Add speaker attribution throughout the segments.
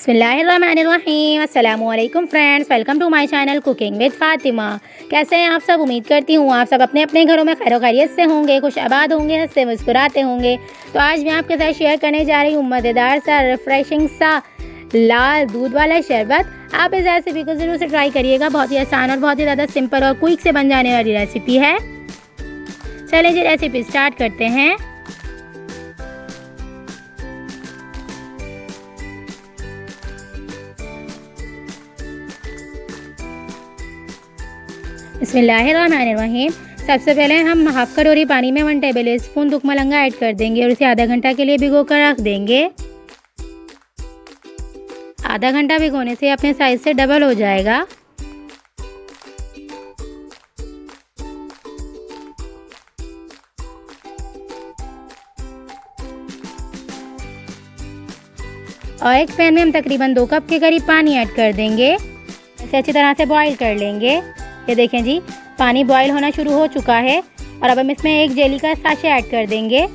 Speaker 1: बिस्मिल्लाहिर्रहमानिर्रहीम। अस्सलामुअलैकुम friends, welcome to my channel cooking with Fatima. कैसे हैं आप सब? उम्मीद करती हूँ आप सब अपने अपने घरों में खैर खैरियत से होंगे, खुश आबाद होंगे, हंसते मुस्कुराते होंगे। तो आज मैं आपके साथ शेयर करने जा रही हूँ मज़ेदार सा रिफ्रेशिंग सा लाल दूध वाला शरबत। आप इस रेसिपी को ज़रूर से ट्राई करिएगा। बहुत ही आसान और बहुत ही ज़्यादा सिंपल और क्विक से बन जाने वाली रेसिपी है। चलिए जी रेसिपी स्टार्ट करते हैं। बिस्मिल्लाहिर्रहमानिर्रहीम। सबसे पहले हम हाफ कटोरी पानी में 1 टेबल स्पून दुख मलंगा ऐड कर देंगे और इसे आधा घंटा के लिए भिगो कर रख देंगे। आधा घंटा भिगोने से अपने साइज से डबल हो जाएगा। और एक पैन में हम तकरीबन 2 कप के करीब पानी ऐड कर देंगे। इसे अच्छी तरह से बॉईल कर लेंगे। ये देखें जी, पानी बॉईल होना शुरू हो चुका है। और अब हम इसमें एक जेली का साशे ऐड कर देंगे।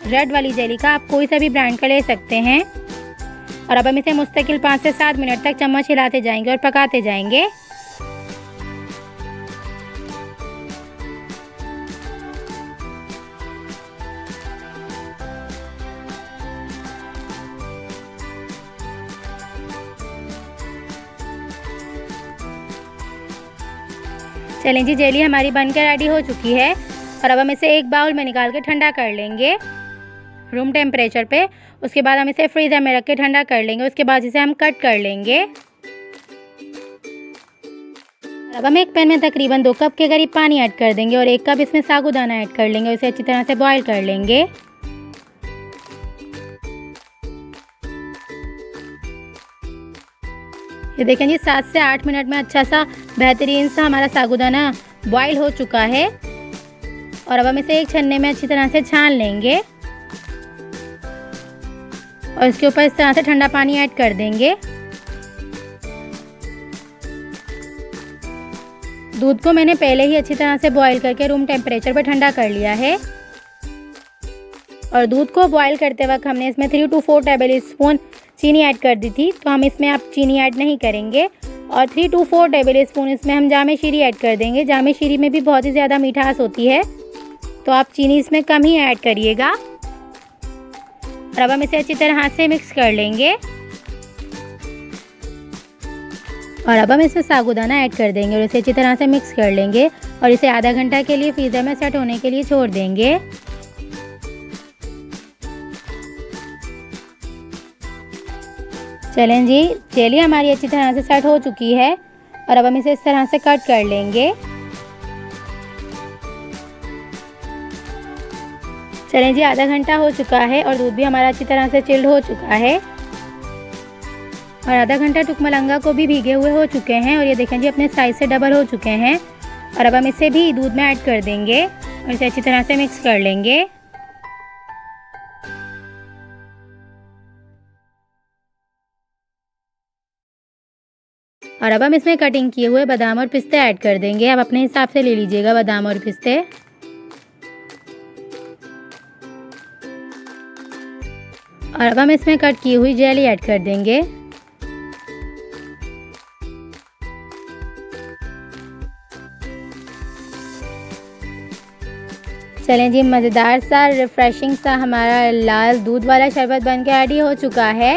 Speaker 1: रेड वाली जेली का आप कोई सा भी ब्रांड का ले सकते हैं। और अब हम इसे मुस्तकिल 5 से 7 मिनट तक चम्मच हिलाते जाएंगे और पकाते जाएंगे। चलें जी, जेली हमारी बनकर रेडी हो चुकी है। और अब हम इसे एक बाउल में निकाल के ठंडा कर लेंगे रूम टेम्परेचर पे। उसके बाद हम इसे फ्रीज़र में रख के ठंडा कर लेंगे। उसके बाद इसे हम कट कर लेंगे। अब हम एक पैन में तकरीबन 2 कप के करीब पानी ऐड कर देंगे और 1 कप इसमें साबूदाना ऐड कर लेंगे। उसे अच्छी तरह से बॉईल कर लेंगे। ये देखें जी, 7 से 8 मिनट में अच्छा सा बेहतरीन सा हमारा साबूदाना बॉईल हो चुका है। और अब हम इसे एक छन्ने में अच्छी तरह से छान लेंगे और इसके ऊपर इस तरह से ठंडा पानी ऐड कर देंगे। दूध को मैंने पहले ही अच्छी तरह से बॉईल करके रूम टेम्परेचर पर ठंडा कर लिया है। और दूध को बॉईल करते वक्त हमने इसमें 3 to 4 टेबल स्पून चीनी ऐड कर दी थी, तो हम इसमें अब चीनी ऐड नहीं करेंगे। और 3 to 4 टेबल स्पून इसमें हम जामे शीरी ऐड कर देंगे। जामे शीरी में भी बहुत ही ज़्यादा मिठास होती है, तो आप चीनी इसमें कम ही ऐड करिएगा। और अब हम इसे अच्छी तरह से मिक्स कर लेंगे। और अब हम इसमें साबूदाना ऐड कर देंगे और इसे अच्छी तरह से मिक्स कर लेंगे। और इसे आधा घंटा के लिए फ्रीज़र में सेट होने के लिए छोड़ देंगे। चलें जी, जेली हमारी अच्छी तरह से सेट हो चुकी है। और अब हम इसे इस तरह से कट कर लेंगे। चलें जी, आधा घंटा हो चुका है और दूध भी हमारा अच्छी तरह से चिल्ड हो चुका है। और आधा घंटा टुक मलंगा को भी भीगे हुए हो चुके हैं। और ये देखें जी, अपने साइज से डबल हो चुके हैं। और अब हम इसे भी दूध में ऐड कर देंगे और इसे अच्छी तरह से मिक्स कर लेंगे। और अब हम इसमें कटिंग किए हुए बादाम और पिस्ते ऐड कर देंगे। आप अपने हिसाब से ले लीजिएगा बादाम और पिस्ते। और अब हम इसमें कट की हुई जेली ऐड कर देंगे। चलें जी, मज़ेदार सा रिफ्रेशिंग सा हमारा लाल दूध वाला शरबत बनकर रेडी हो चुका है।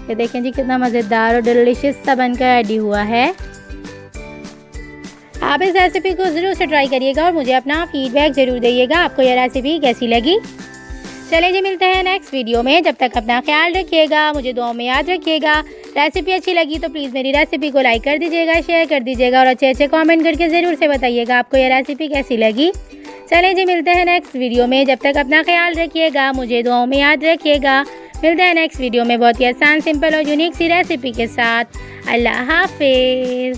Speaker 1: ये देखें जी, कितना मज़ेदार और डिलीशियस सा बनकर रेडी हुआ है। आप इस रेसिपी को ज़रूर से ट्राई करिएगा और मुझे अपना फीडबैक ज़रूर दीजिएगा आपको यह रेसिपी कैसी लगी। चलिए जी, मिलते हैं नेक्स्ट वीडियो में। जब तक अपना ख्याल रखिएगा, मुझे दुआओं में याद रखिएगा। रेसिपी अच्छी लगी तो प्लीज़ मेरी रेसिपी को लाइक कर दीजिएगा, शेयर कर दीजिएगा और अच्छे कमेंट करके ज़रूर से बताइएगा आपको यह रेसिपी कैसी लगी। चलिए जी, मिलते हैं नेक्स्ट वीडियो में। जब तक अपना ख्याल रखिएगा, मुझे दुआओं में याद रखिएगा। मिलते हैं नेक्स्ट वीडियो में बहुत ही आसान, सिंपल और यूनिक सी रेसिपी के साथ। अल्लाह हाफिज़।